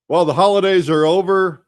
Well, the holidays are over.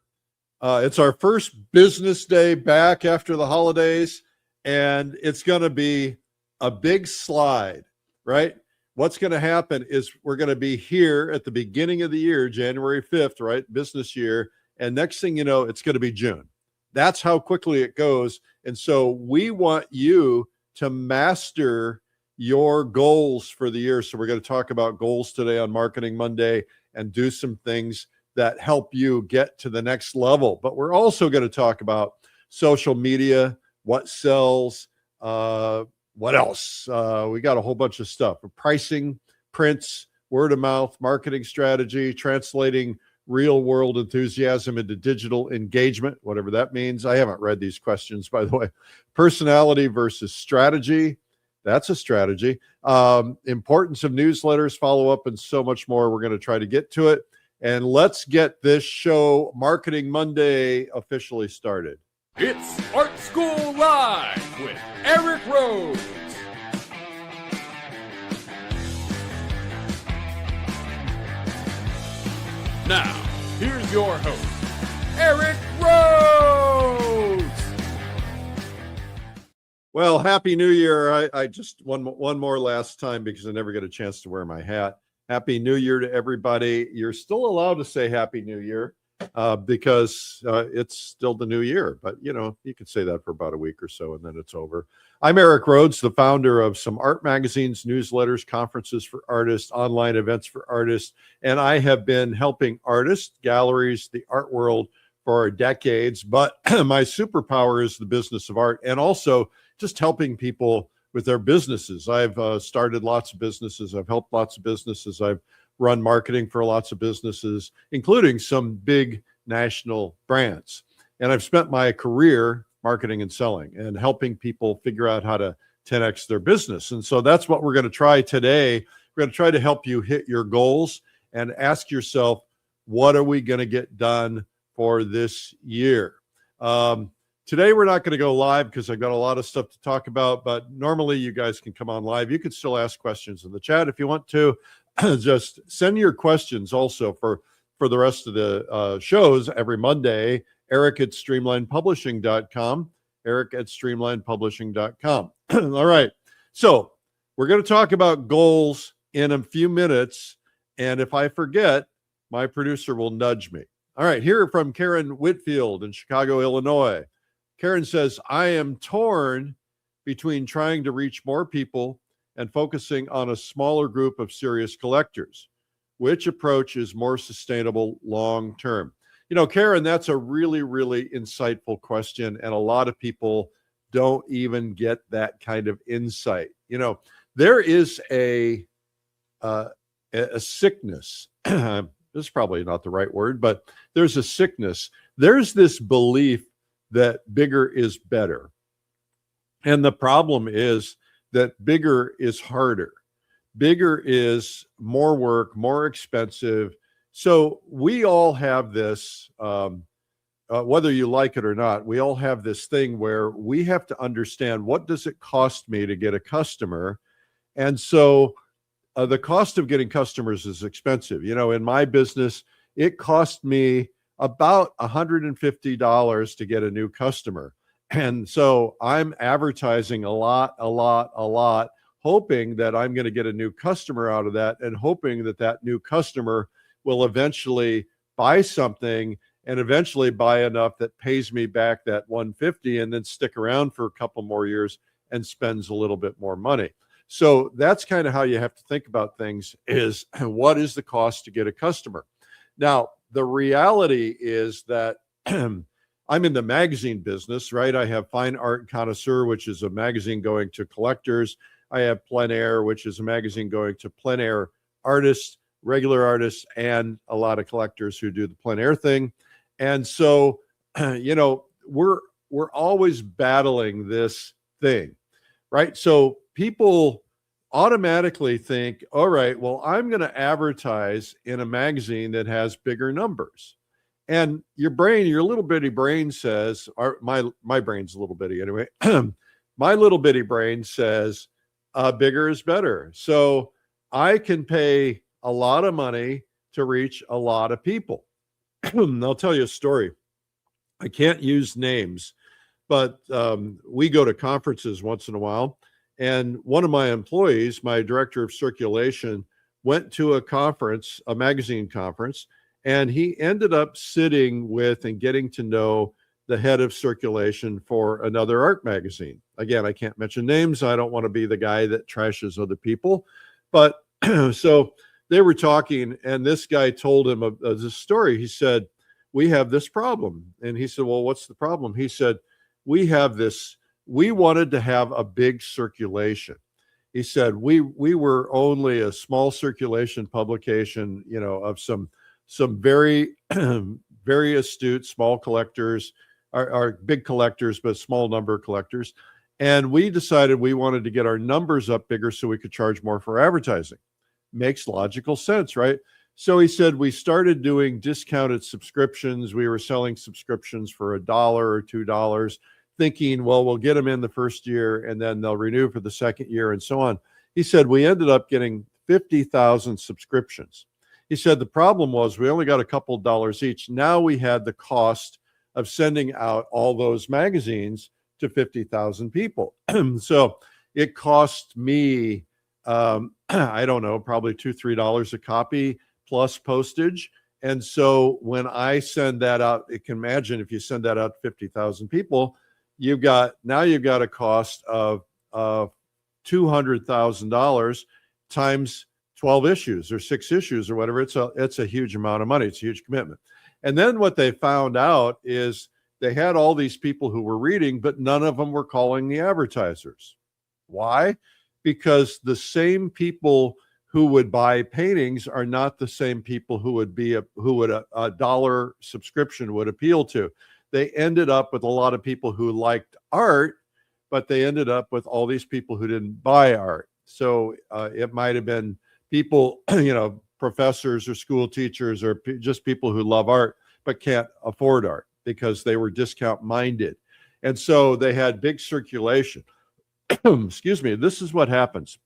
It's our first business day back after the holidays, and it's going to be a big slide, right? What's going to happen is we're going to be here at the beginning of the year, January 5th, right? Business year. And next thing you know, it's going to be June. That's how quickly it goes. And so we want you to master your goals for the year. So we're going to talk about goals today on Marketing Monday and do some things that help you get to the next level. But we're also going to talk about social media, what sells, what else? We got a whole bunch of stuff. Pricing, prints, word of mouth, marketing strategy, translating real world enthusiasm into digital engagement, whatever that means. I haven't read these questions, by the way. Personality versus strategy. That's a strategy. Importance of newsletters, follow up, and so much more. We're going to try to get to it. And let's get this show, Marketing Monday, officially started. It's Art School Live with Eric Rhoads. Now, here's your host, Eric Rhoads. Well, Happy New Year. I just one more last time because I never get a chance to wear my hat. Happy New Year to everybody. You're still allowed to say Happy New Year because it's still the new year. But, you know, you could say that for about a week or so and then it's over. I'm Eric Rhoads, the founder of some art magazines, newsletters, conferences for artists, online events for artists. And I have been helping artists, galleries, the art world for decades. But my superpower is the business of art and also just helping people with their businesses. I've started lots of businesses. I've helped lots of businesses. I've run marketing for lots of businesses, including some big national brands. And I've spent my career marketing and selling and helping people figure out how to 10x their business. And so that's what we're going to try today. We're going to try to help you hit your goals and ask yourself, what are we going to get done for this year? Today, we're not going to go live because I've got a lot of stuff to talk about, but normally you guys can come on live. You can still ask questions in the chat if you want to. Just send your questions also for the rest of the shows every Monday. Eric@streamlinepublishing.com. Eric@streamlinepublishing.com. All right. So we're going to talk about goals in a few minutes. And if I forget, my producer will nudge me. All right. Here from Karen Whitfield in Chicago, Illinois. Karen says, I am torn between trying to reach more people and focusing on a smaller group of serious collectors. Which approach is more sustainable long term? You know, Karen, that's a really, really insightful question. And a lot of people don't even get that kind of insight. You know, there is a sickness. This is probably not the right word, but there's a sickness. There's this belief that bigger is better. And the problem is that bigger is harder. Bigger is more work, more expensive. So we all have this, whether you like it or not, we all have this thing where we have to understand, what does it cost me to get a customer? And so the cost of getting customers is expensive. You know, in my business, it cost me about $150 to get a new customer. And so I'm advertising a lot, hoping that I'm going to get a new customer out of that and hoping that that new customer will eventually buy something and eventually buy enough that pays me back that $150 and then stick around for a couple more years and spends a little bit more money. So that's kind of how you have to think about things, is what is the cost to get a customer? Now, the reality is that I'm in the magazine business, right? I have Fine Art Connoisseur, which is a magazine going to collectors. I have Plein, which is a magazine going to plein air artists, regular artists, and a lot of collectors who do the plein air thing. And so, you know, we're always battling this thing, right? So people automatically think, all right, well, I'm going to advertise in a magazine that has bigger numbers. And your brain, your little bitty brain says, or my brain's a little bitty anyway, my little bitty brain says, bigger is better. So I can pay a lot of money to reach a lot of people. I'll tell you a story. I can't use names, but we go to conferences once in a while. And one of my employees, my director of circulation, went to a conference, a magazine conference, and he ended up sitting with and getting to know the head of circulation for another art magazine. Again, I can't mention names. I don't want to be the guy that trashes other people. But so they were talking, and this guy told him this story. He said, we have this problem. And he said, well, what's the problem? He said, we wanted to have a big circulation. He said, we were only a small circulation publication, of some very, very astute small collectors, are big collectors, but small number of collectors. And we decided we wanted to get our numbers up bigger so we could charge more for advertising. Makes logical sense, right? So he said, we started doing discounted subscriptions. We were selling subscriptions for $1 or $2, thinking, well, we'll get them in the first year and then they'll renew for the second year and so on. He said, we ended up getting 50,000 subscriptions. He said, the problem was we only got a couple of dollars each. Now we had the cost of sending out all those magazines to 50,000 people. So it cost me, I don't know, probably $2, $3 a copy plus postage. And so when I send that out, you can imagine if you send that out to 50,000 people, you've got a cost of $200,000 times 12 issues or 6 issues or whatever. It's a huge amount of money. It's a huge commitment. And then what they found out is they had all these people who were reading, but none of them were calling the advertisers. Why? Because the same people who would buy paintings are not the same people who a dollar subscription would appeal to. They ended up with a lot of people who liked art, but they ended up with all these people who didn't buy art. So it might have been people, professors or school teachers or just people who love art but can't afford art because they were discount minded. And so they had big circulation. Excuse me. This is what happens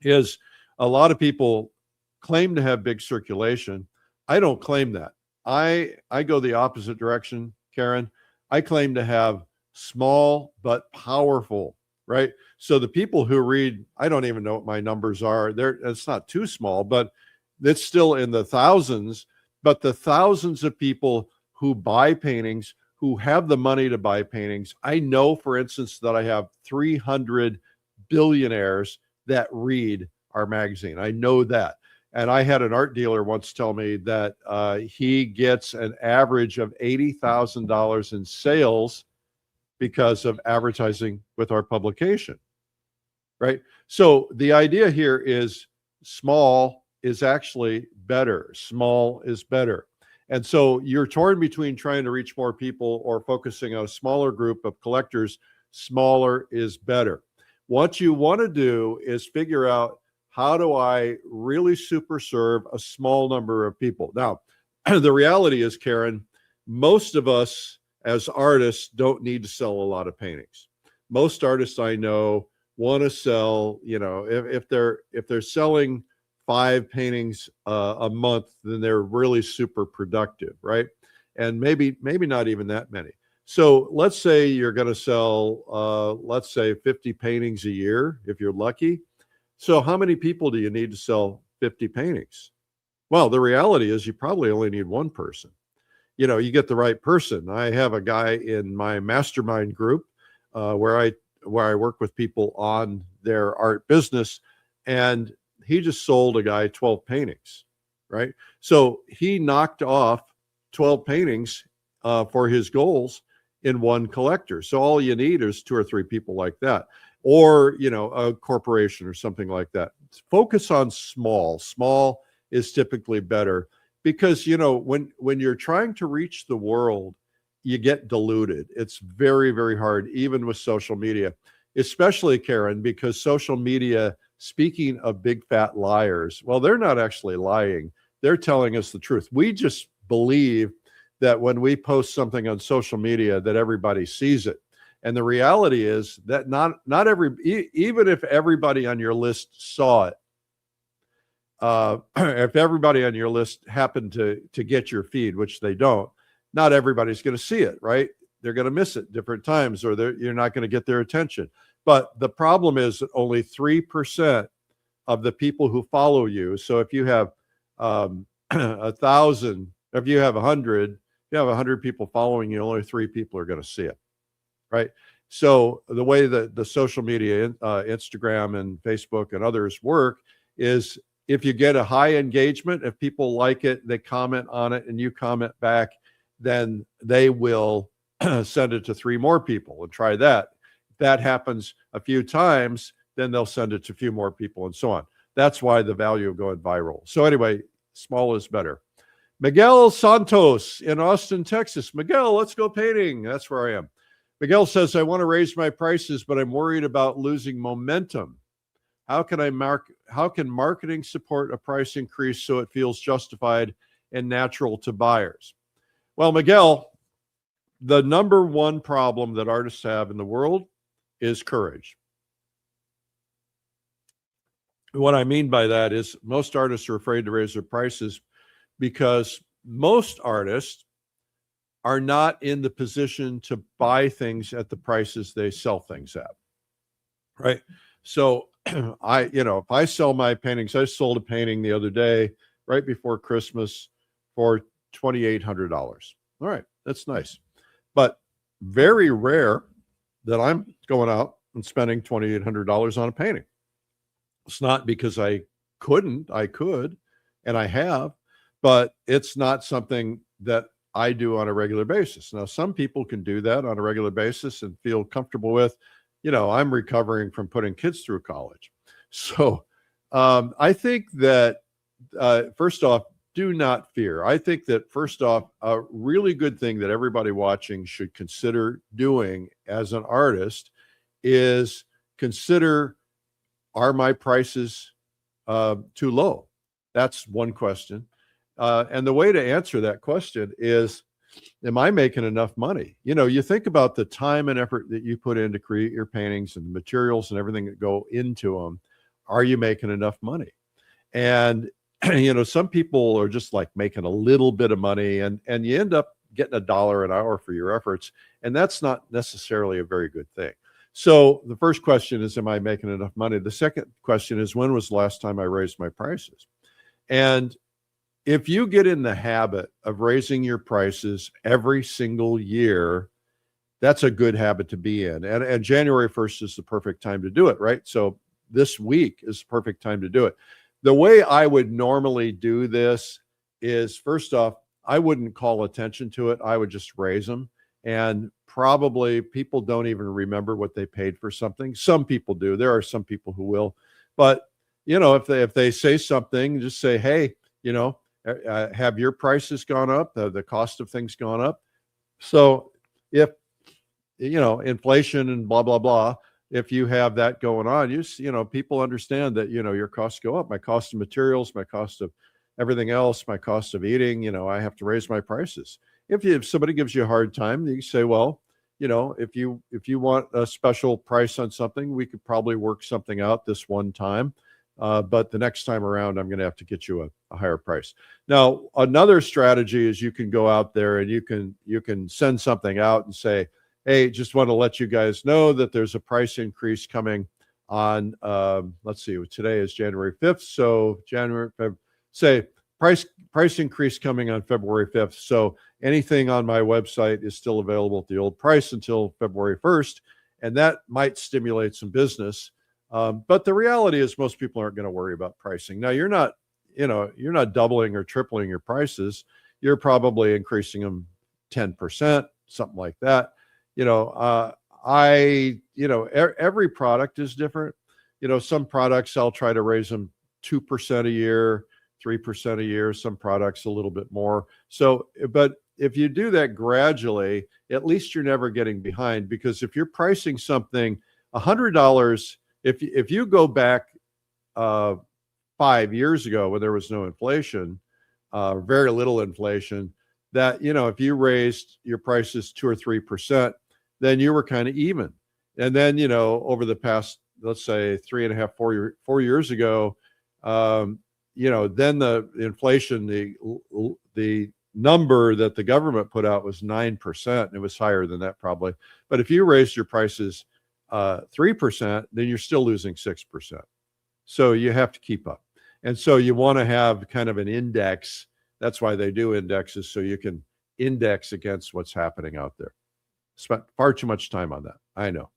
is a lot of people claim to have big circulation. I don't claim that. I go the opposite direction, Karen. I claim to have small but powerful, right? So the people who read, I don't even know what my numbers are. It's not too small, but it's still in the thousands. But the thousands of people who buy paintings, who have the money to buy paintings. I know, for instance, that I have 300 billionaires that read our magazine. I know that. And I had an art dealer once tell me that he gets an average of $80,000 in sales because of advertising with our publication, right? So the idea here is small is actually better. Small is better. And so you're torn between trying to reach more people or focusing on a smaller group of collectors. Smaller is better. What you want to do is figure out, how do I really super serve a small number of people? Now, the reality is, Karen, most of us as artists don't need to sell a lot of paintings. Most artists I know want to sell, if they're selling 5 paintings a month, then they're really super productive, right? And maybe not even that many. So let's say you're going to sell, let's say 50 paintings a year, if you're lucky. So how many people do you need to sell 50 paintings? Well, the reality is you probably only need one person. You get the right person. I have a guy in my mastermind group where I work with people on their art business, and he just sold a guy 12 paintings, right? So he knocked off 12 paintings for his goals in one collector. So all you need is 2 or 3 people like that, or a corporation or something like that. Focus on small. Small is typically better because when you're trying to reach the world, you get diluted. It's very, very hard, even with social media, especially, Karen, because social media, speaking of big fat liars, well, they're not actually lying. They're telling us the truth. We just believe that when we post something on social media that everybody sees it. And the reality is that not even if everybody on your list saw it, if everybody on your list happened to get your feed, which they don't, not everybody's going to see it, right? They're going to miss it different times, or you're not going to get their attention. But the problem is that only 3% of the people who follow you. So if you have 1,000, if you have 100, if you have 100 people following you, only 3 people are going to see it, right? So the way that the social media, Instagram and Facebook and others work is, if you get a high engagement, if people like it, they comment on it, and you comment back, then they will send it to 3 more people and try that. If that happens a few times, then they'll send it to a few more people, and so on. That's why the value of going viral. So anyway, small is better. Miguel Santos in Austin, Texas. Miguel, let's go painting. That's where I am. Miguel says, I want to raise my prices, but I'm worried about losing momentum. How can marketing support a price increase so it feels justified and natural to buyers? Well, Miguel, the number one problem that artists have in the world is courage. What I mean by that is most artists are afraid to raise their prices because most artists are not in the position to buy things at the prices they sell things at, right? So if I sell my paintings, I sold a painting the other day right before Christmas for $2,800. All right, that's nice. But very rare that I'm going out and spending $2,800 on a painting. It's not because I couldn't, I could, and I have, but it's not something that I do on a regular basis. Now, some people can do that on a regular basis and feel comfortable with, I'm recovering from putting kids through college. So I think that, first off, do not fear. I think that, first off, a really good thing that everybody watching should consider doing as an artist is consider, are my prices too low? That's one question. And the way to answer that question is, am I making enough money? You think about the time and effort that you put in to create your paintings and the materials and everything that go into them. Are you making enough money? And, some people are just like making a little bit of money, and you end up getting $1 an hour for your efforts. And that's not necessarily a very good thing. So the first question is, am I making enough money? The second question is, when was the last time I raised my prices? And if you get in the habit of raising your prices every single year, that's a good habit to be in. And January 1st is the perfect time to do it, right? So this week is the perfect time to do it. The way I would normally do this is, first off, I wouldn't call attention to it. I would just raise them. And probably people don't even remember what they paid for something. Some people do. There are some people who will. But, if they say something, just say, hey, have your prices gone up? The cost of things gone up? So if, inflation and blah, blah, blah, if you have that going on, people understand that, your costs go up. My cost of materials, my cost of everything else, my cost of eating, I have to raise my prices. If somebody gives you a hard time, you say, well, if you want a special price on something, we could probably work something out this one time. But the next time around, I'm going to have to get you a higher price. Now, another strategy is you can go out there and you can send something out and say, hey, just want to let you guys know that there's a price increase coming on, let's see, today is January 5th. So say price increase coming on February 5th. So anything on my website is still available at the old price until February 1st. And that might stimulate some business. But the reality is most people aren't going to worry about pricing. Now, you're not doubling or tripling your prices. You're probably increasing them 10%, something like that. Every product is different. Some products I'll try to raise them 2% a year, 3% a year, some products a little bit more. So, but if you do that gradually, at least you're never getting behind, because if you're pricing something $100, if you go back 5 years ago when there was no inflation, very little inflation, that, if you raised your prices 2 or 3%, then you were kind of even. And then, over the past, let's say 3.5, 4 years ago, then the inflation, the number that the government put out was 9%. And it was higher than that probably. But if you raised your prices 3%, then you're still losing 6%. So you have to keep up. And so you want to have kind of an index. That's why they do indexes, so you can index against what's happening out there. Spent far too much time on that, I know.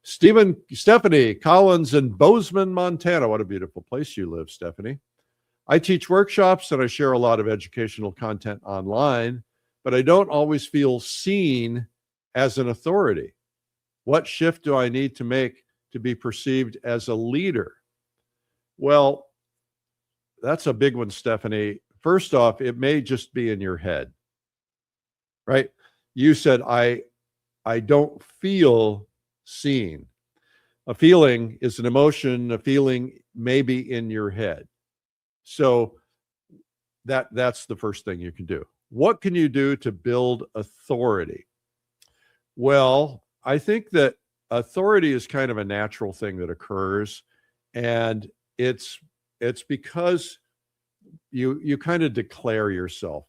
Stephanie Collins in Bozeman, Montana. What a beautiful place you live, Stephanie. I teach workshops and I share a lot of educational content online, but I don't always feel seen as an authority. What shift do I need to make to be perceived as a leader? Well, that's a big one, Stephanie. First off, it may just be in your head, right? You said, I don't feel seen. A feeling is an emotion. A feeling may be in your head. So that's the first thing you can do. What can you do to build authority? Well, I think that authority is kind of a natural thing that occurs, and it's because you kind of declare yourself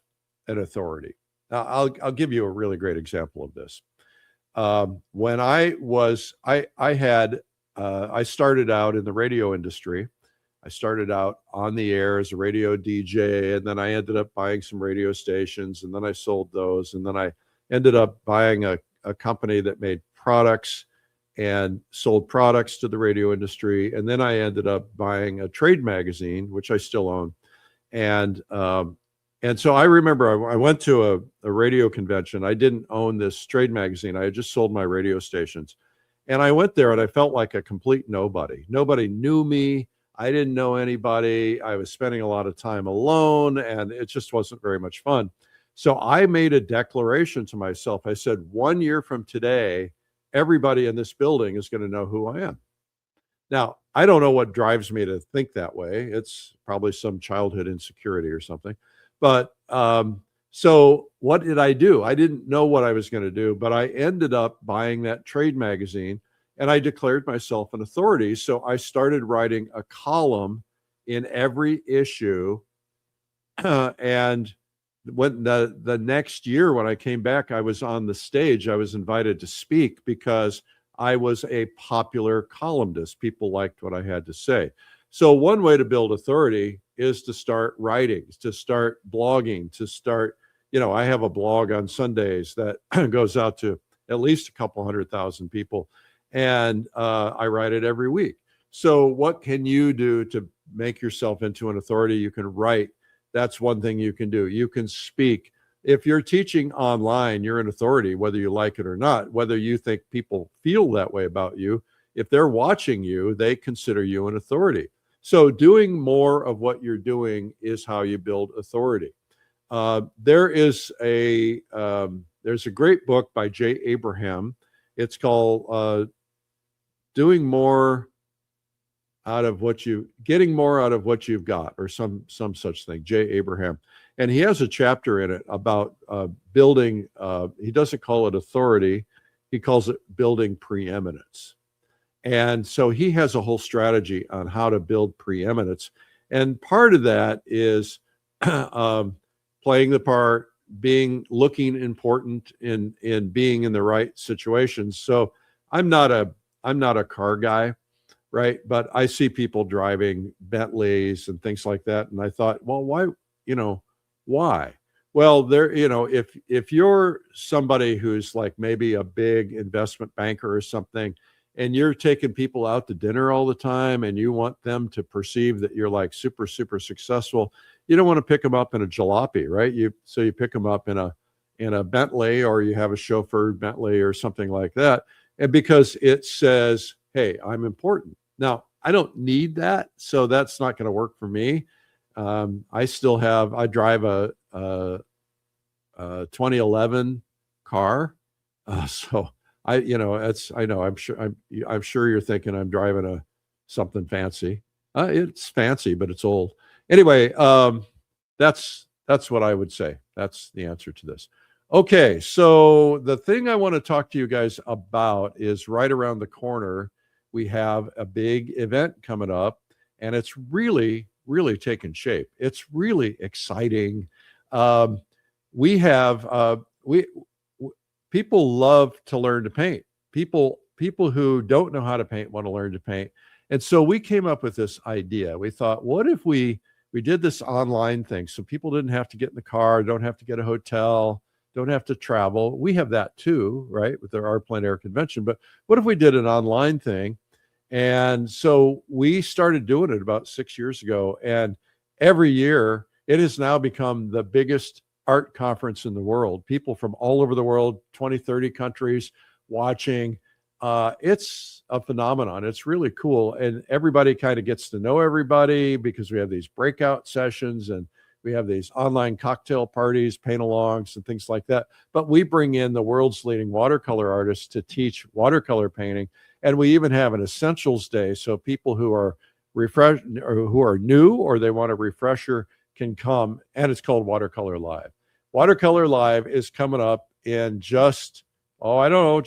an authority. Now, I'll give you a really great example of this. When I started out in the radio industry. I started out on the air as a radio DJ, and then I ended up buying some radio stations, and then I sold those, and then I ended up buying a company that made products and sold products to the radio industry. And then I ended up buying a trade magazine, which I still own. And so I remember I went to a radio convention. I didn't own this trade magazine. I had just sold my radio stations. And I went there and I felt like a complete nobody. Nobody knew me. I didn't know anybody. I was spending a lot of time alone, and it just wasn't very much fun. So I made a declaration to myself. I said, 1 year from today, everybody in this building is going to know who I am. Now, I don't know what drives me to think that way. It's probably some childhood insecurity or something. But so what did I do? I didn't know what I was going to do, but I ended up buying that trade magazine, and I declared myself an authority. So I started writing a column in every issue. And when the next year, when I came back, I was on the stage. I was invited to speak because I was a popular columnist. People liked what I had to say. So one way to build authority is to start writing, to start blogging, to start, I have a blog on Sundays that goes out to at least a couple 100,000 people. And I write it every week. So what can you do to make yourself into an authority? You can write. That's one thing you can do. You can speak. If you're teaching online, you're an authority, whether you like it or not, whether you think people feel that way about you. If they're watching you, they consider you an authority. So doing more of what you're doing is how you build authority. There's a great book by 𝗦𝗲𝗶𝗹𝗆. It's called getting more out of what you've got, or some such thing, 𝗦𝗲𝗶𝗹𝗆. And he has a chapter in it about building, he doesn't call it authority, he calls it building preeminence. And so he has a whole strategy on how to build preeminence. And part of that is playing the part, looking important in being in the right situations. So I'm not a car guy, right? But I see people driving Bentleys and things like that. And I thought, well, why? Well, if you're somebody who's like maybe a big investment banker or something, and you're taking people out to dinner all the time, and you want them to perceive that you're like super, super successful, you don't want to pick them up in a jalopy, right? So you pick them up in a Bentley, or you have a chauffeured Bentley or something like that. And because it says, hey, I'm important. Now, I don't need that, so that's not going to work for me. I drive a 2011 car. So I'm sure you're thinking I'm driving something fancy. It's fancy, but it's old. Anyway, that's what I would say. That's the answer to this. Okay, so the thing I want to talk to you guys about is right around the corner. We have a big event coming up, and it's really really taken shape. It's really exciting. We have people love to learn to paint. People who don't know how to paint want to learn to paint. And so we came up with this idea. We thought, what if we did this online thing so people didn't have to get in the car, don't have to get a hotel, don't have to travel. We have that too, right, with our Plein Air convention. But what if we did an online thing? And so we started doing it about 6 years ago. And every year, it has now become the biggest art conference in the world. People from all over the world, 20, 30 countries watching. It's a phenomenon. It's really cool. And everybody kind of gets to know everybody because we have these breakout sessions and we have these online cocktail parties, paint-alongs, and things like that. But we bring in the world's leading watercolor artists to teach watercolor painting. And we even have an essentials day. So people who are refresh or who are new or they want a refresher can come, and it's called Watercolor Live. Watercolor Live is coming up in just, I don't know,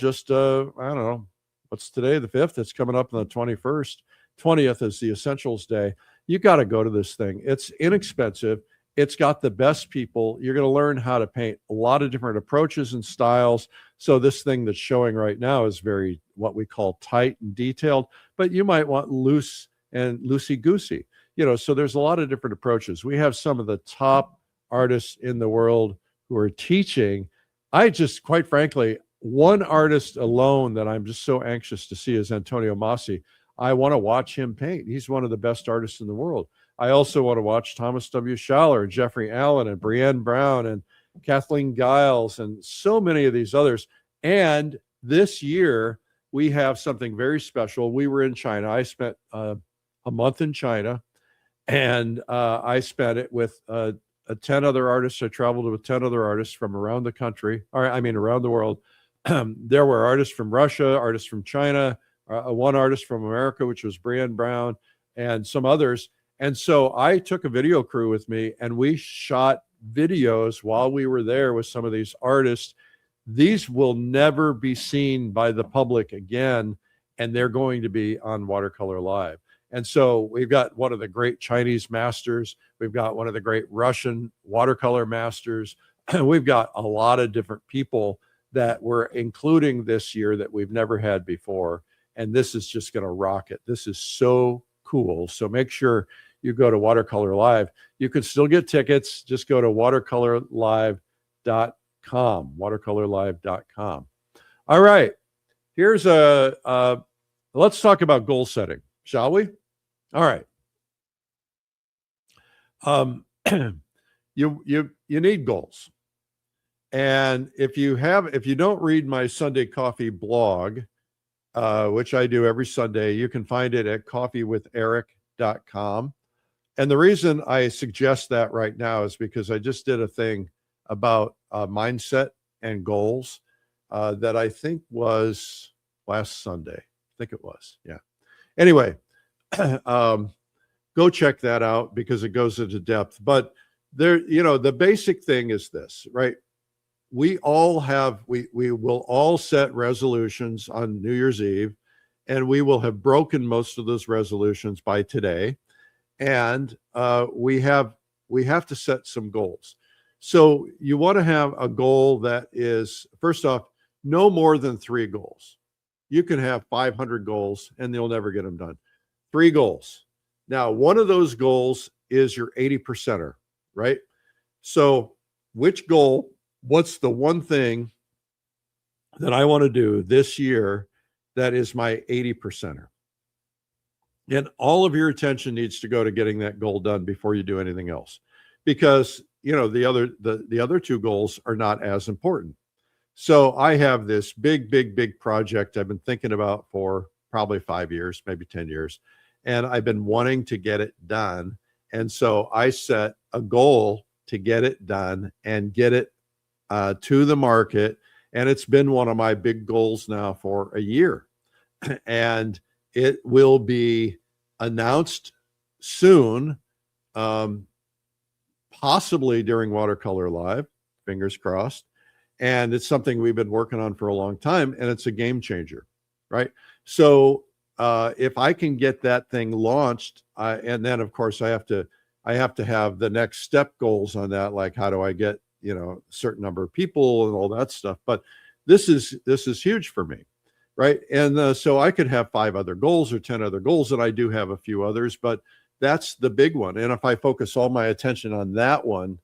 what's today, the 5th? It's coming up on the 21st. 20th is the essentials day. You got to go to this thing. It's inexpensive. It's got the best people. You're going to learn how to paint a lot of different approaches and styles. So this thing that's showing right now is very what we call tight and detailed, but you might want loose and loosey-goosey. So there's a lot of different approaches. We have some of the top artists in the world who are teaching. I just, quite frankly, one artist alone that I'm just so anxious to see is 𝗦𝗏𝗁. I want to watch him paint. He's one of the best artists in the world. I also want to watch Thomas W. Schaller and Jeffrey Allen and Brienne Brown and Kathleen Giles and so many of these others. And this year, we have something very special. We were in China. I spent a month in China, and I spent it with 10 other artists. I traveled with 10 other artists from around the country, around the world. There were artists from Russia, artists from China, one artist from America, which was Brienne Brown, and some others. And so I took a video crew with me, and we shot videos while we were there with some of these artists. These will never be seen by the public again, and they're going to be on Watercolor Live. And so we've got one of the great Chinese masters. We've got one of the great Russian watercolor masters. We've got a lot of different people that we're including this year that we've never had before. And this is just going to rock it. This is so cool. So make sure you go to Watercolor Live. You can still get tickets. Just go to watercolorlive.com, watercolorlive.com. All right. Here's let's talk about goal setting, shall we? All right. You need goals. And if you don't read my Sunday Coffee blog, which I do every Sunday, you can find it at coffeewitheric.com. And the reason I suggest that right now is because I just did a thing about mindset and goals that I think was last Sunday. I think it was. Yeah. Anyway, go check that out because it goes into depth. But there, the basic thing is this, right? We will all set resolutions on New Year's Eve, and we will have broken most of those resolutions by today. And we have to set some goals. So you want to have a goal that is, first off, no more than 3 goals. You can have 500 goals and you'll never get them done. 3 goals. Now, one of those goals is your 80%er, right? So what's the one thing that I want to do this year that is my 80%er? And all of your attention needs to go to getting that goal done before you do anything else, because the other 2 goals are not as important. So I have this big project I've been thinking about for probably 5 years, maybe 10 years, and I've been wanting to get it done. And so I set a goal to get it done and get it to the market. And it's been one of my big goals now for a year. And it will be announced soon, possibly during Watercolor Live, fingers crossed. And it's something we've been working on for a long time, and it's a game changer, right? So if I can get that thing launched, and then of course I have to have the next step goals on that, like how do I get, you know, a certain number of people and all that stuff. But this is huge for me, right? And so I could have 5 other goals or 10 other goals, and I do have a few others, but that's the big one. And if I focus all my attention on that one,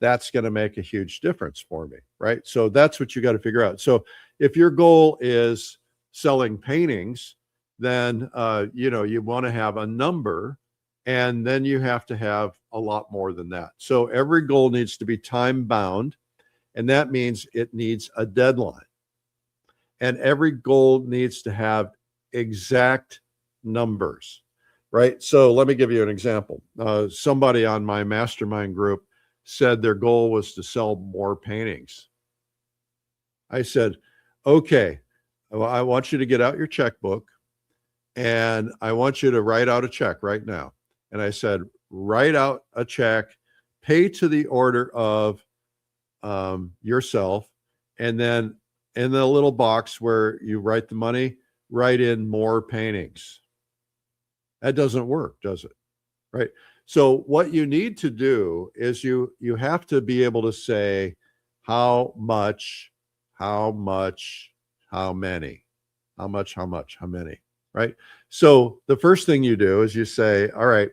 that's going to make a huge difference for me, right? So that's what you got to figure out. So if your goal is selling paintings, then you know, you want to have a number, and then you have to have a lot more than that. So every goal needs to be time bound, and that means it needs a deadline. And every goal needs to have exact numbers, right? So let me give you an example. Somebody on my mastermind group said their goal was to sell more paintings. I said, okay, well, I want you to get out your checkbook, and I want you to write out a check right now. And I said, write out a check, pay to the order of yourself, and then in the little box where you write the money, write in more paintings. That doesn't work, does it? Right? So what you need to do is you have to be able to say how much, how many, how many, right? So the first thing you do is you say, all right,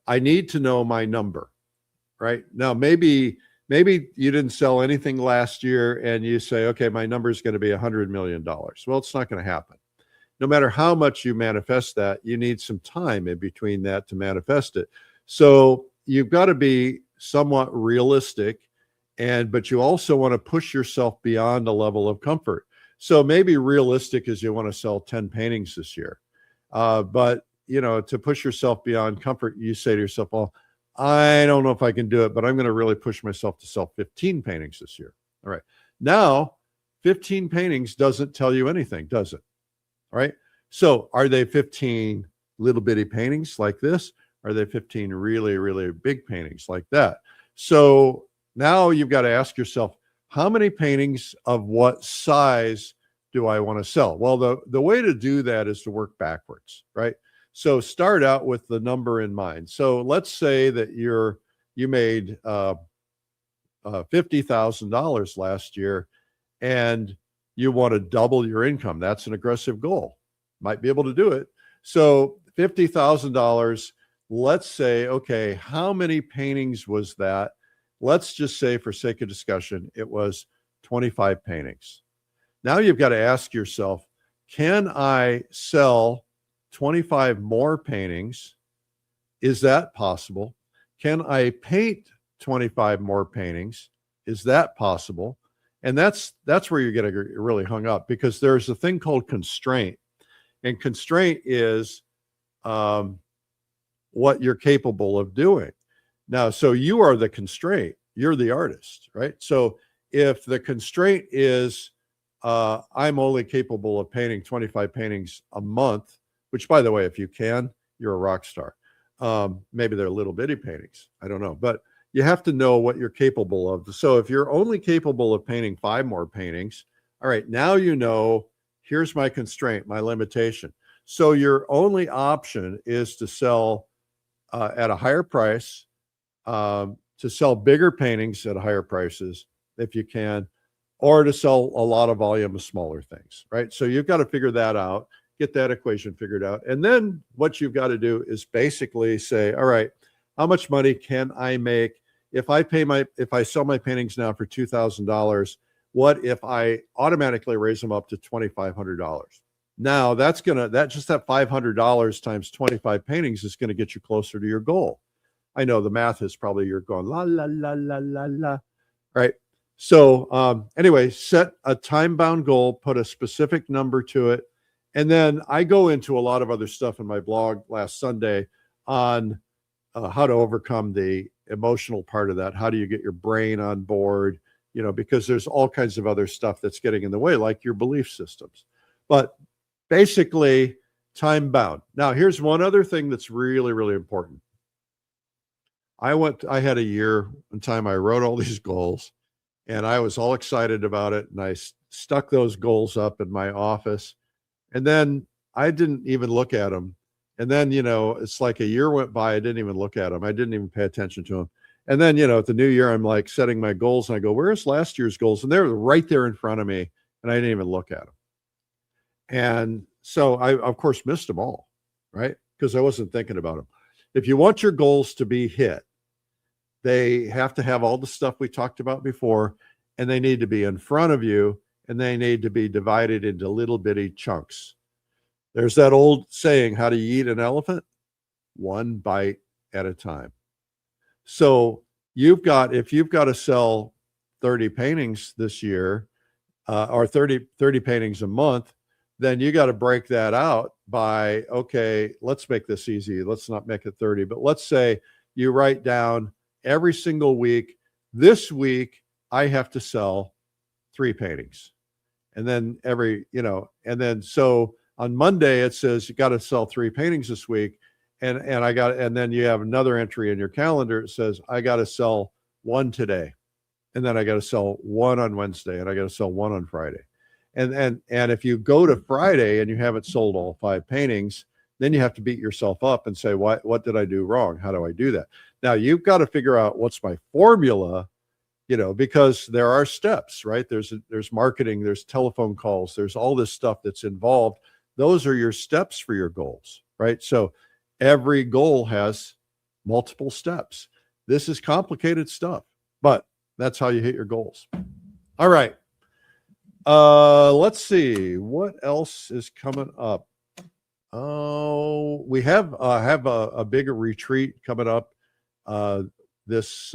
I need to know my number, right? Now, maybe you didn't sell anything last year and you say, okay, my number is going to be $100 million. Well, it's not going to happen. No matter how much you manifest that, you need some time in between that to manifest it. So you've got to be somewhat realistic, but you also want to push yourself beyond a level of comfort. So maybe realistic is you want to sell 10 paintings this year. But, you know, to push yourself beyond comfort, you say to yourself, well, I don't know if I can do it, but I'm going to really push myself to sell 15 paintings this year. All right. Now, 15 paintings doesn't tell you anything, does it? All right. So are they 15 little bitty paintings like this? Are they 15 really, really big paintings like that? So now you've got to ask yourself, how many paintings of what size do I want to sell? Well, the way to do that is to work backwards, right? So start out with the number in mind. So let's say that you made $50,000 last year, and you want to double your income. That's an aggressive goal. Might be able to do it. So $50,000. Let's say, okay, how many paintings was that? Let's just say, for sake of discussion, it was 25 paintings. Now you've got to ask yourself, can I sell 25 more paintings? Is that possible? Can I paint 25 more paintings? Is that possible? And that's where you're going to get really hung up, because there's a thing called constraint. And constraint is what you're capable of doing. Now, so you are the constraint. You're the artist, right? So if the constraint is I'm only capable of painting 25 paintings a month, which, by the way, if you can, you're a rock star. Maybe they're little bitty paintings. I don't know. But you have to know what you're capable of. So if you're only capable of painting 5 more paintings, all right, now you know, here's my constraint, my limitation. So your only option is to sell at a higher price, to sell bigger paintings at higher prices if you can, or to sell a lot of volume of smaller things, right? So you've got to figure that out, get that equation figured out. And then what you've got to do is basically say, all right, how much money can I make if I sell my paintings now for $2,000? What if I automatically raise them up to $2,500? Now just that $500 times 25 paintings is going to get you closer to your goal. I know the math is probably, you're going la la la la la la, right? So anyway, set a time-bound goal, put a specific number to it, and then I go into a lot of other stuff in my blog last Sunday on how to overcome the emotional part of that. How do you get your brain on board? You know, because there's all kinds of other stuff that's getting in the way, like your belief systems. But basically, time-bound. Now, here's one other thing that's really, really important. I had a year one time I wrote all these goals, and I was all excited about it, and I stuck those goals up in my office. And then I didn't even look at them. And then, it's like a year went by. I didn't even look at them. I didn't even pay attention to them. And then, at the new year, I'm like setting my goals and I go, where's last year's goals? And they're right there in front of me. And I didn't even look at them. And so I, of course, missed them all, right? Because I wasn't thinking about them. If you want your goals to be hit, they have to have all the stuff we talked about before, and they need to be in front of you, and they need to be divided into little bitty chunks. There's that old saying, how do you eat an elephant? One bite at a time. So if you've got to sell 30 paintings this year, or 30 paintings a month, then you got to break that out by, okay, let's make this easy. Let's not make it 30, but let's say you write down every single week, this week, I have to sell 3 paintings. And then so on Monday, it says you got to sell 3 paintings this week. And then you have another entry in your calendar. It says, I got to sell 1 today. And then I got to sell 1 on Wednesday, and I got to sell 1 on Friday. And if you go to Friday and you haven't sold all 5 paintings, then you have to beat yourself up and say, what did I do wrong? How do I do that? Now you've got to figure out what's my formula, because there are steps, right? There's marketing, there's telephone calls, there's all this stuff that's involved. Those are your steps for your goals, right? So every goal has multiple steps. This is complicated stuff, but that's how you hit your goals. All right. Let's see what else is coming up. Oh, we have a bigger retreat coming up this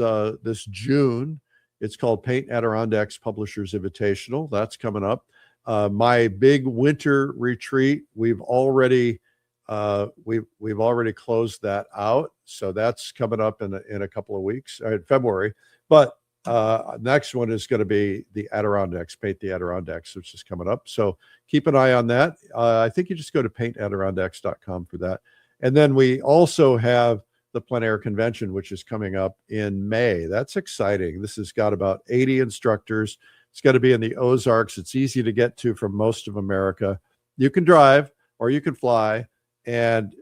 June. It's called Paint Adirondacks Publishers Invitational. That's coming up. My big winter retreat, we've already closed that out, so that's coming up in a couple of weeks, in February. But next one is going to be the Adirondacks, Paint the Adirondacks, which is coming up. So keep an eye on that. I think you just go to paintadirondacks.com for that. And then we also have the Plein Air Convention, which is coming up in May. That's exciting. This has got about 80 instructors. It's got to be in the Ozarks. It's easy to get to from most of America. You can drive or you can fly, and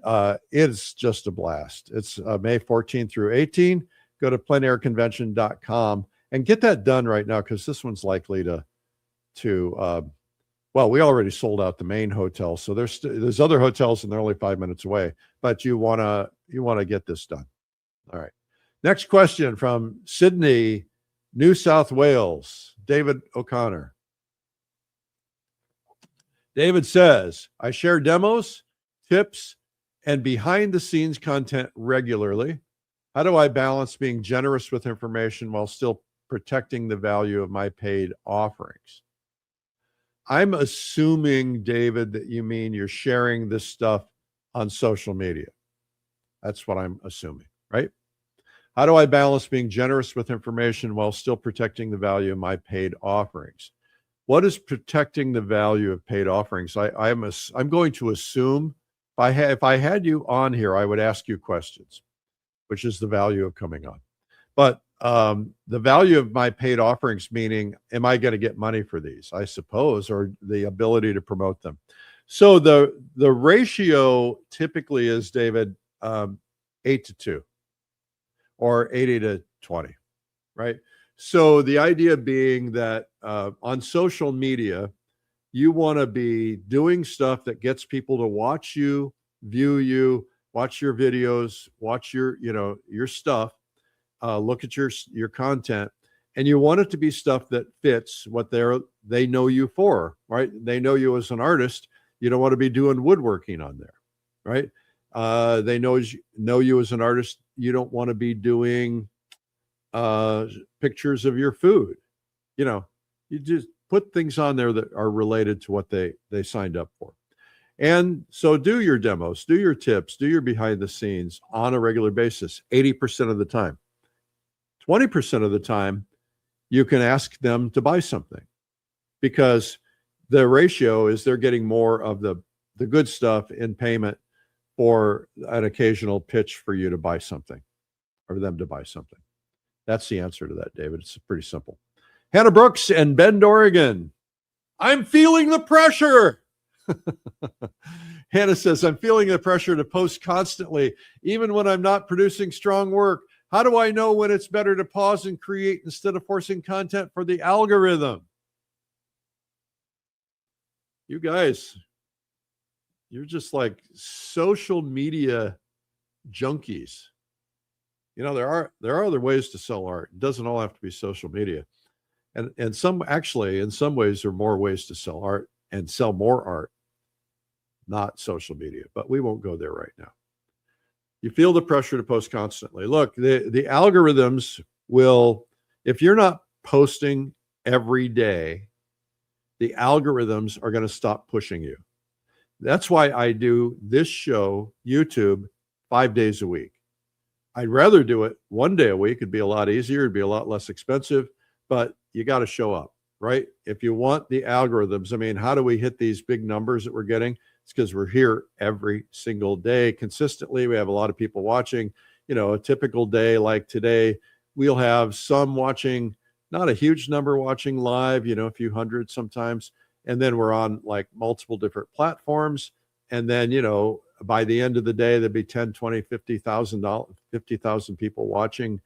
it's just a blast. It's May 14 through 18. Go to pleinairconvention.com and get that done right now, because this one's likely to well, we already sold out the main hotel, so there's other hotels and they're only 5 minutes away, but you want to get this done. All right. Next question from Sydney, New South Wales, David O'Connor. David says, I share demos, tips, and behind the scenes content regularly. How do I balance being generous with information while still protecting the value of my paid offerings? I'm assuming, David, that you mean you're sharing this stuff on social media. That's what I'm assuming, right? How do I balance being generous with information while still protecting the value of my paid offerings? What is protecting the value of paid offerings? I'm going to assume if I had you on here, I would ask you questions, which is the value of coming on. But the value of my paid offerings, meaning, am I going to get money for these, I suppose, or the ability to promote them? So the ratio typically is, David, 8-2 or 80-20, right? So the idea being that on social media, you want to be doing stuff that gets people to watch you, view you, watch your videos, watch your stuff, look at your content, and you want it to be stuff that fits what they know you for, right? They know you as an artist. You don't want to be doing woodworking on there, right? They know you as an artist. You don't want to be doing pictures of your food. You just put things on there that are related to what they signed up for. And so do your demos, do your tips, do your behind the scenes on a regular basis, 80% of the time. 20% of the time, you can ask them to buy something, because the ratio is they're getting more of the good stuff in payment for an occasional pitch for you to buy something, or them to buy something. That's the answer to that, David. It's pretty simple. Hannah Brooks and Bend, Oregon. I'm feeling the pressure. Hannah says, I'm feeling the pressure to post constantly, even when I'm not producing strong work. How do I know when it's better to pause and create instead of forcing content for the algorithm? You guys, you're just like social media junkies. You know, there are other ways to sell art. It doesn't all have to be social media. And some actually, in some ways, there are more ways to sell art and sell more art, not social media. But we won't go there right now. You feel the pressure to post constantly. Look, the algorithms will, if you're not posting every day, the algorithms are going to stop pushing you. That's why I do this show, YouTube, 5 days a week. I'd rather do it 1 day a week. It'd be a lot easier. It'd be a lot less expensive, but you got to show up, right? If you want the algorithms, I mean, how do we hit these big numbers that we're getting? It's because we're here every single day consistently. We have a lot of people watching. You know, a typical day like today, we'll have some watching, not a huge number watching live, you know, a few hundred sometimes. And then we're on like multiple different platforms. And then, you know, by the end of the day, there'll be 10, 20, 50,000 people watching.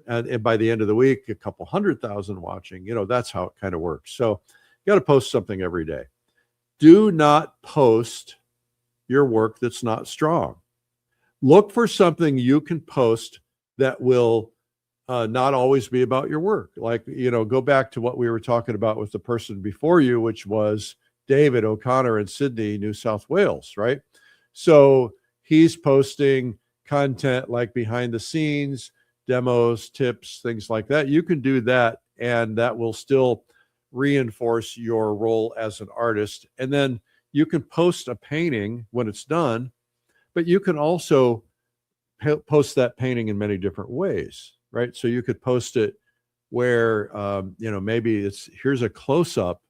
And by the end of the week, a couple 100,000 watching. You know, that's how it kind of works. So you got to post something every day. Do not post your work that's not strong. Look for something you can post that will not always be about your work. Like, you know, go back to what we were talking about with the person before you, which was David O'Connor in Sydney, New South Wales, right? So he's posting content like behind the scenes, demos, tips, things like that. You can do that, and that will still reinforce your role as an artist. And then you can post a painting when it's done, but you can also post that painting in many different ways, right? So you could post it where, you know, maybe it's, here's a close-up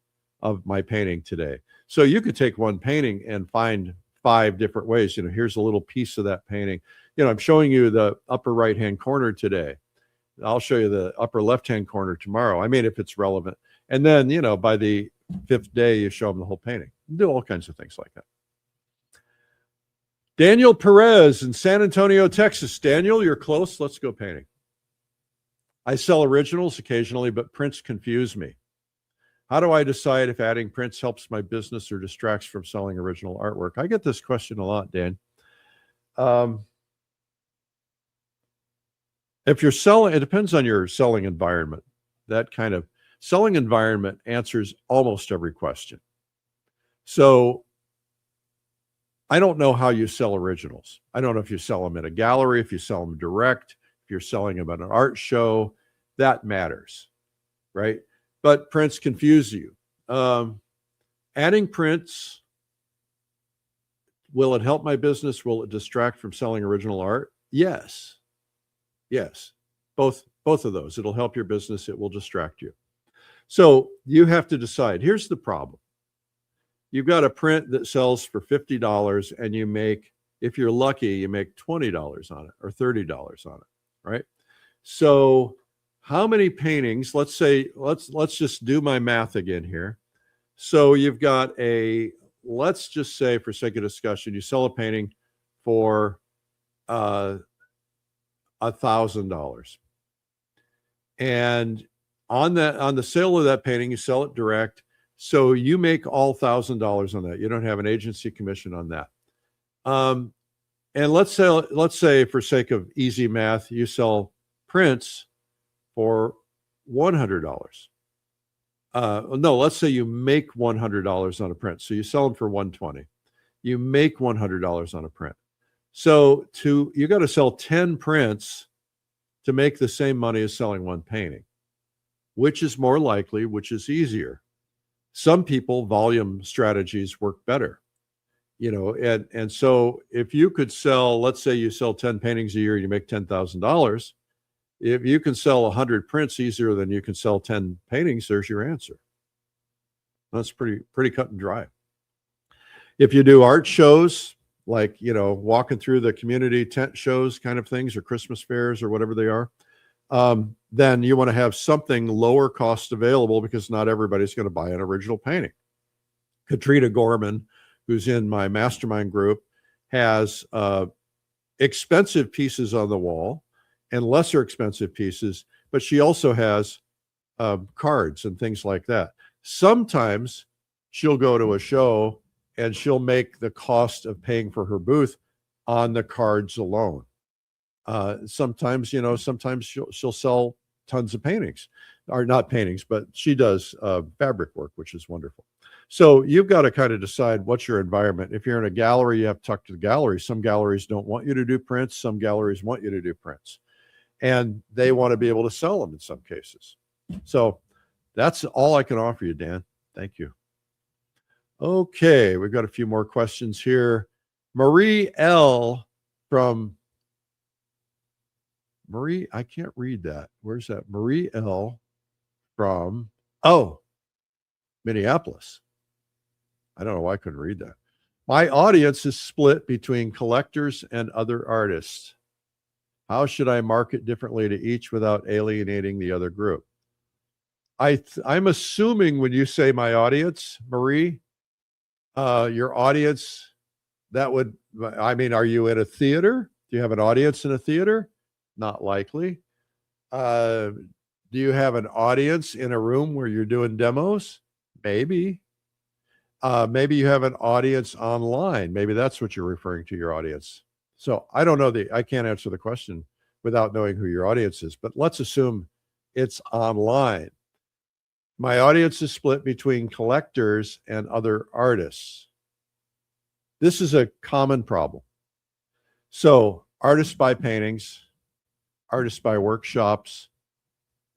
of my painting today. So you could take one painting and find 5 different ways. You know, here's a little piece of that painting. You know, I'm showing you the upper right-hand corner today. I'll show you the upper left-hand corner tomorrow. I mean, if it's relevant. And then, you know, by the 5th day, you show them the whole painting. You do all kinds of things like that. Daniel Perez in San Antonio, Texas. Daniel, you're close. Let's go painting. I sell originals occasionally, but prints confuse me. How do I decide if adding prints helps my business or distracts from selling original artwork? I get this question a lot, Dan. If you're selling, it depends on your selling environment. That kind of selling environment answers almost every question. So I don't know how you sell originals. I don't know if you sell them in a gallery, if you sell them direct, if you're selling them at an art show. That matters, right? But prints confuse you. Adding prints, will it help my business? Will it distract from selling original art? Yes. Yes. Both of those. It'll help your business. It will distract you. So you have to decide. Here's the problem. You've got a print that sells for $50 and you make, if you're lucky, you make $20 on it or $30 on it, right? So how many paintings, let's say, let's just do my math again here. So you've got a, let's just say for sake of discussion, you sell a painting for $1,000. And on the sale of that painting, you sell it direct. So you make all $1,000 on that. You don't have an agency commission on that. And let's say for sake of easy math, you sell prints for $100. No, let's say you make $100 on a print. So you sell them for $120. You make $100 on a print. So you got to sell 10 prints to make the same money as selling one painting. Which is more likely, which is easier? Some people, volume strategies work better, you know, and so if you could sell, let's say you sell 10 paintings a year, you make $10,000. If you can sell 100 prints easier than you can sell 10 paintings, there's your answer. That's pretty cut and dry. If you do art shows, like, you know, walking through the community tent shows kind of things, or Christmas fairs or whatever they are, then you want to have something lower cost available because not everybody's going to buy an original painting. Katrina Gorman, who's in my mastermind group, has expensive pieces on the wall and lesser expensive pieces, but she also has cards and things like that. Sometimes she'll go to a show and she'll make the cost of paying for her booth on the cards alone. Sometimes, sometimes she'll sell tons of paintings, or not paintings, but she does fabric work, which is wonderful. So you've got to kind of decide what's your environment. If you're in a gallery, you have to talk to the gallery. Some galleries don't want you to do prints. Some galleries want you to do prints, and they want to be able to sell them in some cases. So that's all I can offer you, Dan. Thank you. Okay, we've got a few more questions here. 𝗦𝗲𝗹𝗆𝗆 from Marie, I can't read that. Where's that? 𝗦𝗲𝗆𝗆 from, Minneapolis. I don't know why I couldn't read that. My audience is split between collectors and other artists. How should I market differently to each without alienating the other group? I'm assuming when you say my audience, Marie, your audience, are you in a theater? Do you have an audience in a theater? Not likely. Do you have an audience in a room where you're doing demos? Maybe. Maybe you have an audience online. Maybe that's what you're referring to, your audience. So I don't know, I can't answer the question without knowing who your audience is, but let's assume it's online. My audience is split between collectors and other artists. This is a common problem. So artists buy paintings, artists buy workshops,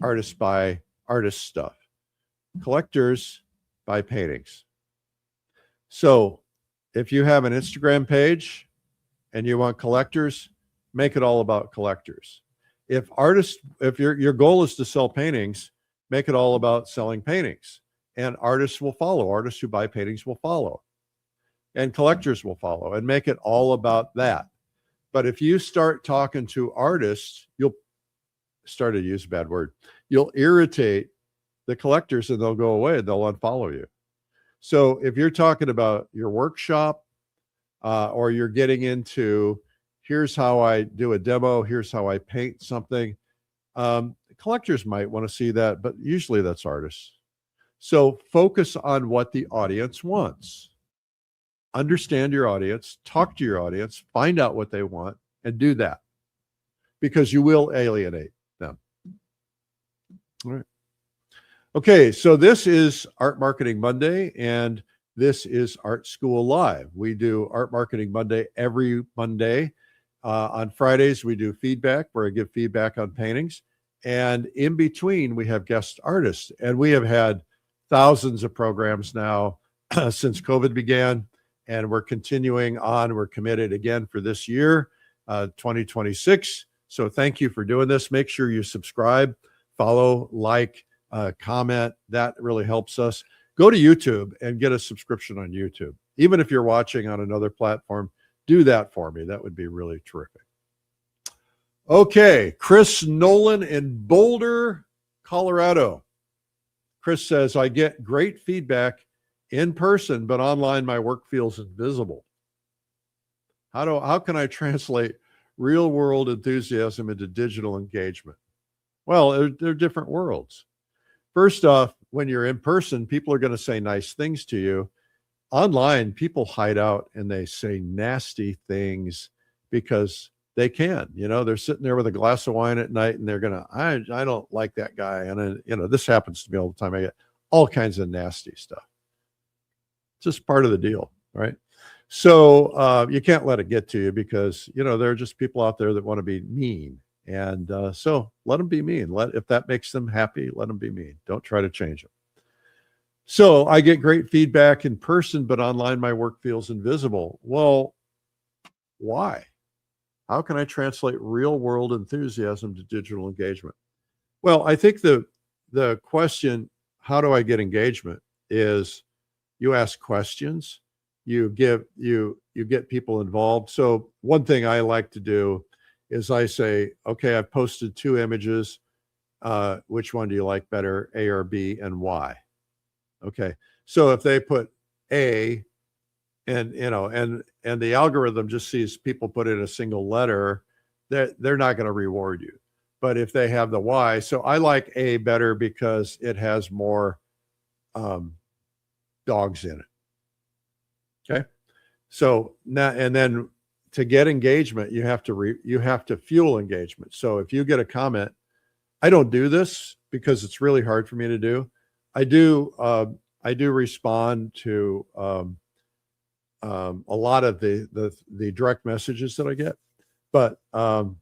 artists buy artist stuff. Collectors buy paintings. So if you have an Instagram page and you want collectors, make it all about collectors. If your goal is to sell paintings, make it all about selling paintings, and artists will follow. Artists who buy paintings will follow, and collectors will follow, and make it all about that. But if you start talking to artists, you'll start to use a bad word. You'll irritate the collectors and they'll go away and they'll unfollow you. So if you're talking about your workshop, or you're getting into, here's how I do a demo, here's how I paint something, collectors might want to see that, but usually that's artists. So focus on what the audience wants. Understand your audience, talk to your audience, find out what they want, and do that, because you will alienate them. All right. Okay, so this is Art Marketing Monday, and this is Art School Live. We do Art Marketing Monday every Monday. On Fridays, we do feedback, where I give feedback on paintings. And in between, we have guest artists. And we have had thousands of programs now since COVID began. And we're continuing on. We're committed again for this year, 2026. So thank you for doing this. Make sure you subscribe, follow, like, comment. That really helps us. Go to YouTube and get a subscription on YouTube. Even if you're watching on another platform, do that for me. That would be really terrific. Okay, Chris Nolan in Boulder, Colorado. Chris says, I get great feedback in person, but online my work feels invisible. How can I translate real world enthusiasm into digital engagement? Well, they're different worlds. First off, when you're in person, people are going to say nice things to you. Online, people hide out and they say nasty things because they can. They're sitting there with a glass of wine at night and they're going to, I don't like that guy. And this happens to me all the time. I get all kinds of nasty stuff. It's just part of the deal, right? So you can't let it get to you, because, there are just people out there that want to be mean. And so let them be mean. If that makes them happy, let them be mean. Don't try to change them. So I get great feedback in person, but online my work feels invisible. Well, why? How can I translate real world enthusiasm to digital engagement? Well, I think the question, how do I get engagement, is you ask questions, you get people involved. So one thing I like to do is I say, okay, I've posted 2 images. Which one do you like better, A or B, and why? Okay. So if they put A and the algorithm just sees people put in a single letter, they're not going to reward you. But if they have the Y, so I like A better because it has more dogs in it. Okay, so now and then to get engagement, you have to fuel engagement. So if you get a comment, I don't do this because it's really hard for me to do. I do respond to a lot of the direct messages that I get, but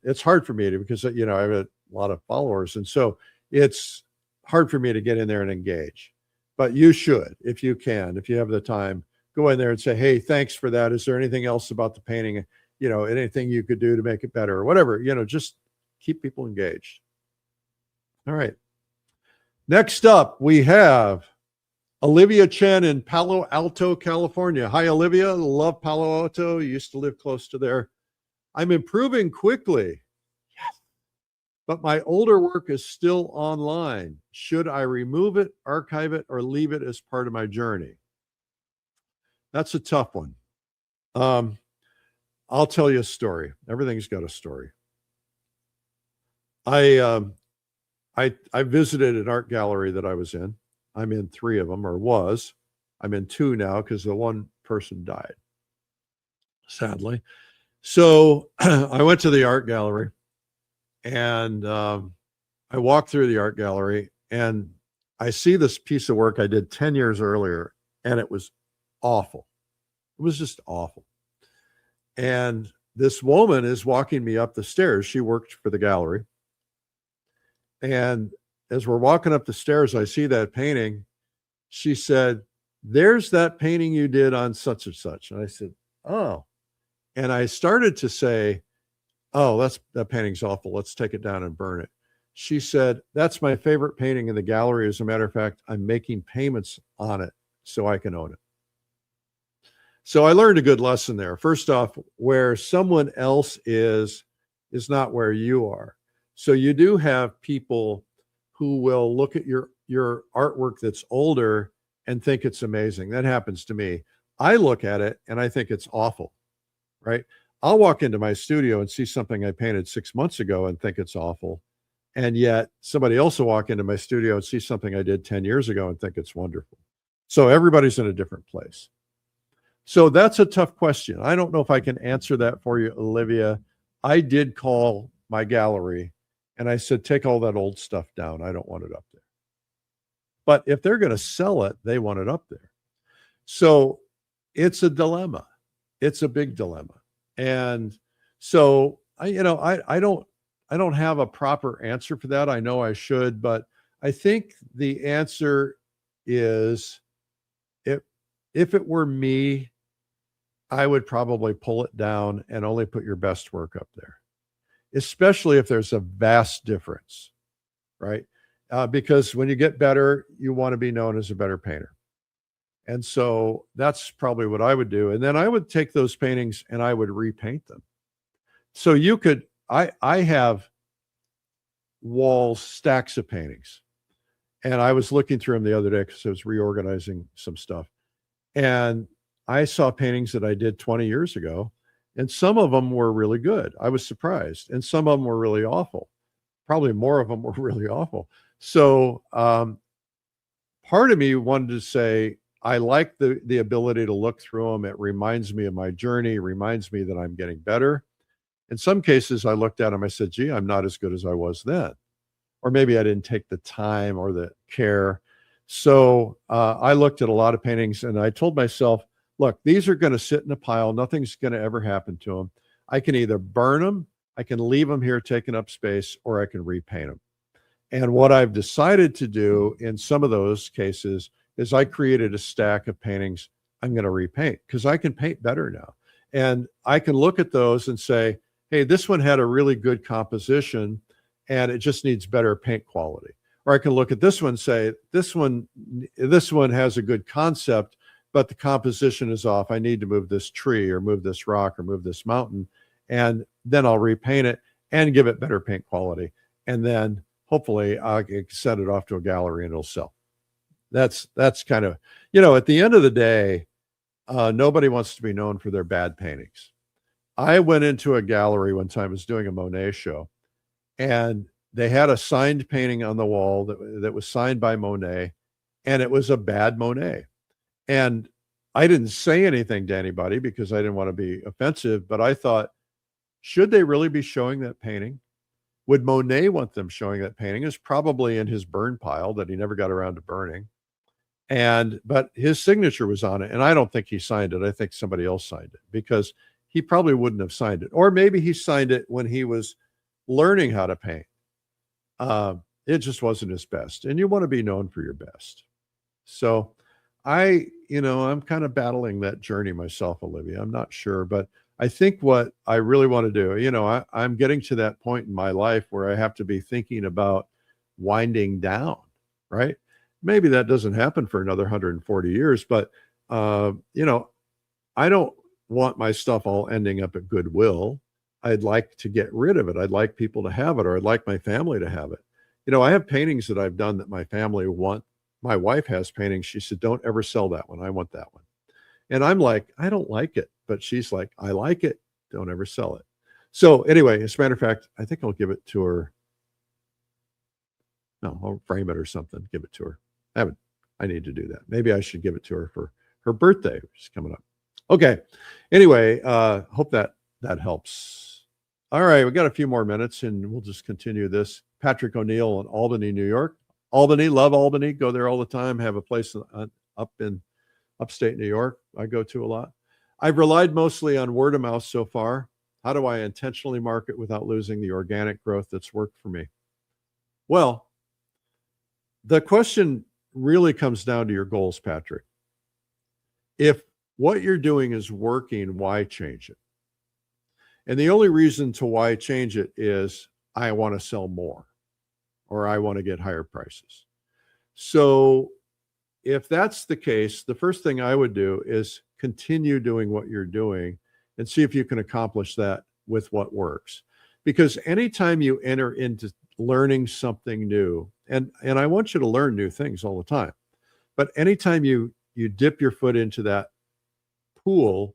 it's hard for me to, because I have a lot of followers, and so it's hard for me to get in there and engage. But you should, if you can, if you have the time, go in there and say, hey, thanks for that. Is there anything else about the painting, anything you could do to make it better or whatever, just keep people engaged. All right. Next up, we have Olivia Chen in Palo Alto, California. Hi, Olivia. Love Palo Alto. You used to live close to there. I'm improving quickly. Yes. But my older work is still online. Should I remove it, archive it, or leave it as part of my journey? That's a tough one. I'll tell you a story. Everything's got a story. I visited an art gallery that I was in. I'm in 3 of them, or was. I'm in 2 now because the one person died, sadly. So I went to the art gallery, and I walked through the art gallery, and I see this piece of work I did 10 years earlier, and it was awful. It was just awful. And this woman is walking me up the stairs. She worked for the gallery. And as we're walking up the stairs, I see that painting. She said, there's that painting you did on such and such. And I said, oh. And I started to say, oh, that painting's awful. Let's take it down and burn it. She said, that's my favorite painting in the gallery. As a matter of fact, I'm making payments on it so I can own it. So I learned a good lesson there. First off, where someone else is not where you are. So you do have people who will look at your artwork that's older and think it's amazing. That happens to me. I look at it and I think it's awful, right? I'll walk into my studio and see something I painted 6 months ago and think it's awful. And yet somebody else will walk into my studio and see something I did 10 years ago and think it's wonderful. So everybody's in a different place. So that's a tough question. I don't know if I can answer that for you, Olivia. I did call my gallery and I said, take all that old stuff down. I don't want it up there. But if they're going to sell it, they want it up there. So it's a dilemma. It's a big dilemma. And so I don't have a proper answer for that. I know I should, but I think the answer is, if it were me, I would probably pull it down and only put your best work up there, especially if there's a vast difference, right? Because when you get better, you want to be known as a better painter. And so that's probably what I would do. And then I would take those paintings and I would repaint them. So you could, I have walls, stacks of paintings. And I was looking through them the other day because I was reorganizing some stuff. And I saw paintings that I did 20 years ago, and some of them were really good. I was surprised. And some of them were really awful. Probably more of them were really awful. So part of me wanted to say, I like the ability to look through them. It reminds me of my journey, reminds me that I'm getting better. In some cases, I looked at them, I said, gee, I'm not as good as I was then. Or maybe I didn't take the time or the care. So I looked at a lot of paintings and I told myself, look, these are going to sit in a pile. Nothing's going to ever happen to them. I can either burn them, I can leave them here taking up space, or I can repaint them. And what I've decided to do in some of those cases is I created a stack of paintings I'm going to repaint because I can paint better now. And I can look at those and say, hey, this one had a really good composition and it just needs better paint quality. Or I can look at this one and say, this one has a good concept, but the composition is off. I need to move this tree or move this rock or move this mountain. And then I'll repaint it and give it better paint quality. And then hopefully I can send it off to a gallery and it'll sell. That's kind of, at the end of the day, Nobody wants to be known for their bad paintings. I went into a gallery one time, I was doing a Monet show, and they had a signed painting on the wall that was signed by Monet, and it was a bad Monet. And I didn't say anything to anybody because I didn't want to be offensive, but I thought, should they really be showing that painting? Would Monet want them showing that painting? It's probably in his burn pile that he never got around to burning. But his signature was on it, and I don't think he signed it. I think somebody else signed it because he probably wouldn't have signed it. Or maybe he signed it when he was learning how to paint. It just wasn't his best, and you want to be known for your best. So I'm kind of battling that journey myself, Olivia. I'm not sure, but I think what I really want to do, I'm getting to that point in my life where I have to be thinking about winding down, right? Maybe that doesn't happen for another 140 years, but, I don't want my stuff all ending up at Goodwill. I'd like to get rid of it. I'd like people to have it, or I'd like my family to have it. I have paintings that I've done that my family want. My wife has paintings. She said, don't ever sell that one. I want that one. And I'm like, I don't like it. But she's like, I like it. Don't ever sell it. So anyway, as a matter of fact, I think I'll give it to her. No, I'll frame it or something, give it to her. I need to do that. Maybe I should give it to her for her birthday, which is coming up. Okay. Anyway, hope that helps. All right. We got a few more minutes and we'll just continue this. Patrick O'Neill in Albany, New York. Albany, love Albany. Go there all the time. Have a place up in upstate New York I go to a lot. I've relied mostly on word of mouth so far. How do I intentionally market without losing the organic growth that's worked for me? Well, the question really comes down to your goals, Patrick. If what you're doing is working, why change it? And the only reason to why change it is I want to sell more or I want to get higher prices. So if that's the case, the first thing I would do is continue doing what you're doing and see if you can accomplish that with what works. Because anytime you enter into learning something new, and I want you to learn new things all the time, but anytime you dip your foot into that pool,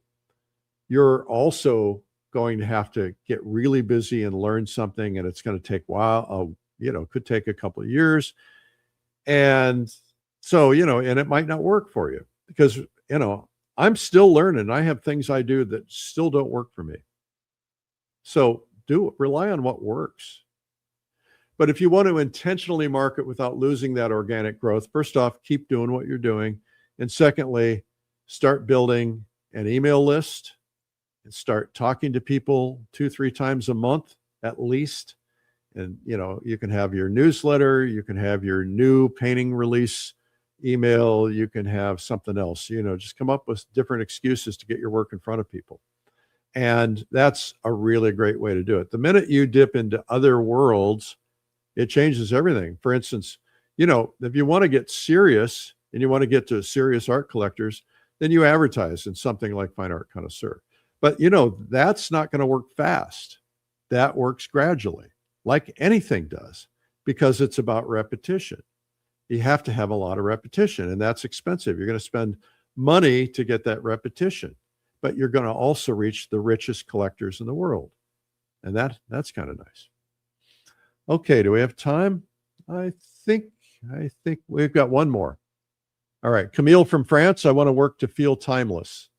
you're also going to have to get really busy and learn something, and it's going to take a while. Could take a couple of years. And so, and it might not work for you because, I'm still learning. I have things I do that still don't work for me. So rely on what works. But if you want to intentionally market without losing that organic growth, first off, keep doing what you're doing. And secondly, start building an email list and start talking to people 2-3 times a month at least. And, you can have your newsletter, you can have your new painting release email, you can have something else, just come up with different excuses to get your work in front of people. And that's a really great way to do it. The minute you dip into other worlds, it changes everything. For instance, if you want to get serious and you want to get to serious art collectors, then you advertise in something like Fine Art Connoisseur. But, that's not going to work fast. That works gradually, like anything does, because it's about repetition. You have to have a lot of repetition, and that's expensive. You're going to spend money to get that repetition, but you're going to also reach the richest collectors in the world. And that's kind of nice. Okay, do we have time? I think we've got one more. All right, Camille from France. I want to work to feel timeless,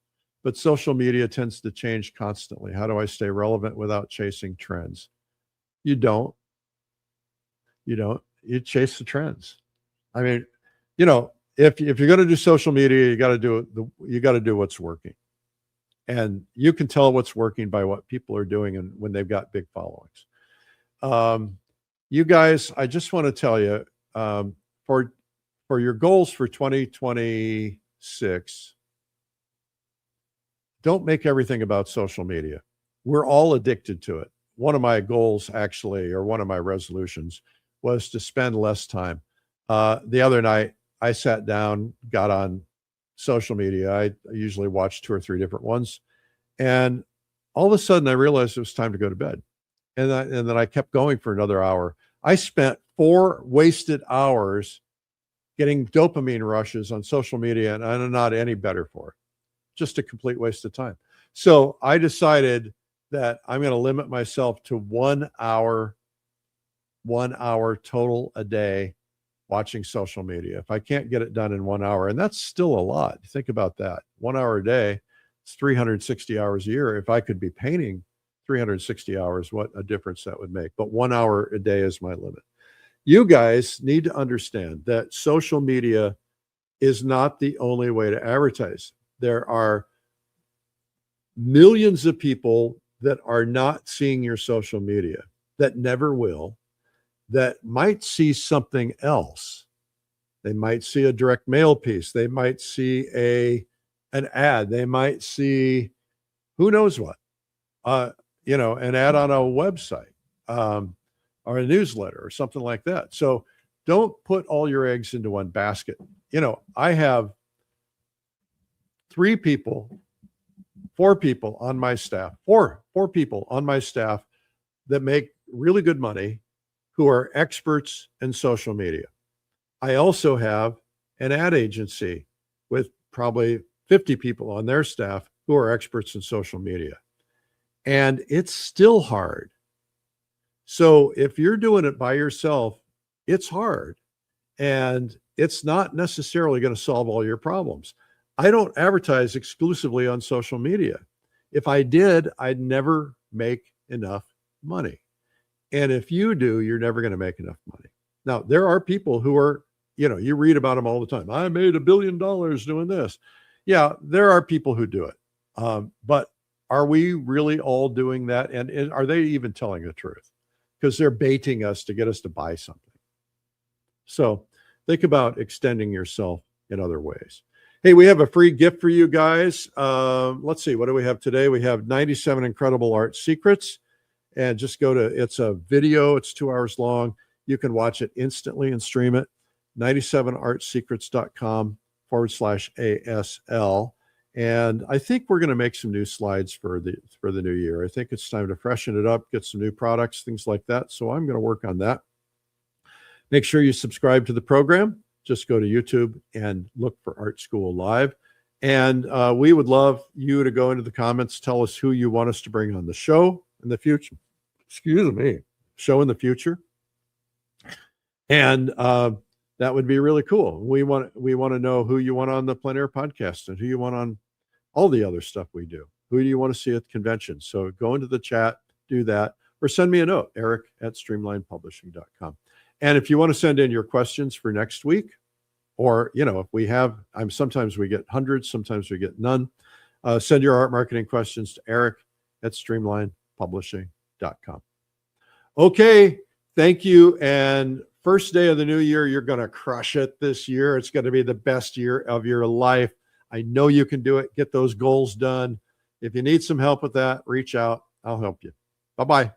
but social media tends to change constantly. How do I stay relevant without chasing trends? You don't. You chase the trends. I mean, if you're going to do social media, you got to do what's working. And you can tell what's working by what people are doing and when they've got big followings. You guys, I just want to tell you, for your goals for 2026, don't make everything about social media. We're all addicted to it. One of my goals, actually, or one of my resolutions, was to spend less time. The other night, I sat down, got on social media. I usually watch 2 or 3 different ones. And all of a sudden, I realized it was time to go to bed. And then I kept going for another hour. I spent 4 wasted hours getting dopamine rushes on social media, and I'm not any better for it. just a complete waste of time. So I decided that I'm going to limit myself to 1 hour total a day watching social media. If I can't get it done in 1 hour, and that's still a lot. Think about that. 1 hour a day, it's 360 hours a year. If I could be painting 360 hours, what a difference that would make. But 1 hour a day is my limit. You guys need to understand that social media is not the only way to advertise. There are millions of people that are not seeing your social media, that never will, that might see something else. They might see a direct mail piece. They might see an ad. They might see who knows what, an ad on a website or a newsletter or something like that. So don't put all your eggs into one basket. I have four people on my staff that make really good money who are experts in social media. I also have an ad agency with probably 50 people on their staff who are experts in social media. And it's still hard. So if you're doing it by yourself, it's hard. And it's not necessarily going to solve all your problems. I don't advertise exclusively on social media. If I did, I'd never make enough money. And if you do, you're never going to make enough money. Now, there are people who are, you read about them all the time. I made $1 billion doing this. Yeah, there are people who do it. But are we really all doing that? And are they even telling the truth? Because they're baiting us to get us to buy something. So think about extending yourself in other ways. Hey, we have a free gift for you guys. Let's see, what do we have today? We have 97 Incredible Art Secrets. And just go to, it's a video, it's 2 hours long. You can watch it instantly and stream it. 97artsecrets.com/ASL. And I think we're going to make some new slides for the new year. I think it's time to freshen it up, get some new products, things like that. So I'm going to work on that. Make sure you subscribe to the program. Just go to YouTube and look for Art School Live. And we would love you to go into the comments, tell us who you want us to bring on the show in the future. Show in the future. And that would be really cool. We want to know who you want on the Plein Air podcast and who you want on all the other stuff we do. Who do you want to see at the convention? So go into the chat, do that, or send me a note, eric@streamlinepublishing.com. And if you want to send in your questions for next week, or, if we have, sometimes we get hundreds, sometimes we get none, send your art marketing questions to eric@streamlinepublishing.com. Okay, thank you. And first day of the new year, you're going to crush it this year. It's going to be the best year of your life. I know you can do it. Get those goals done. If you need some help with that, reach out. I'll help you. Bye-bye.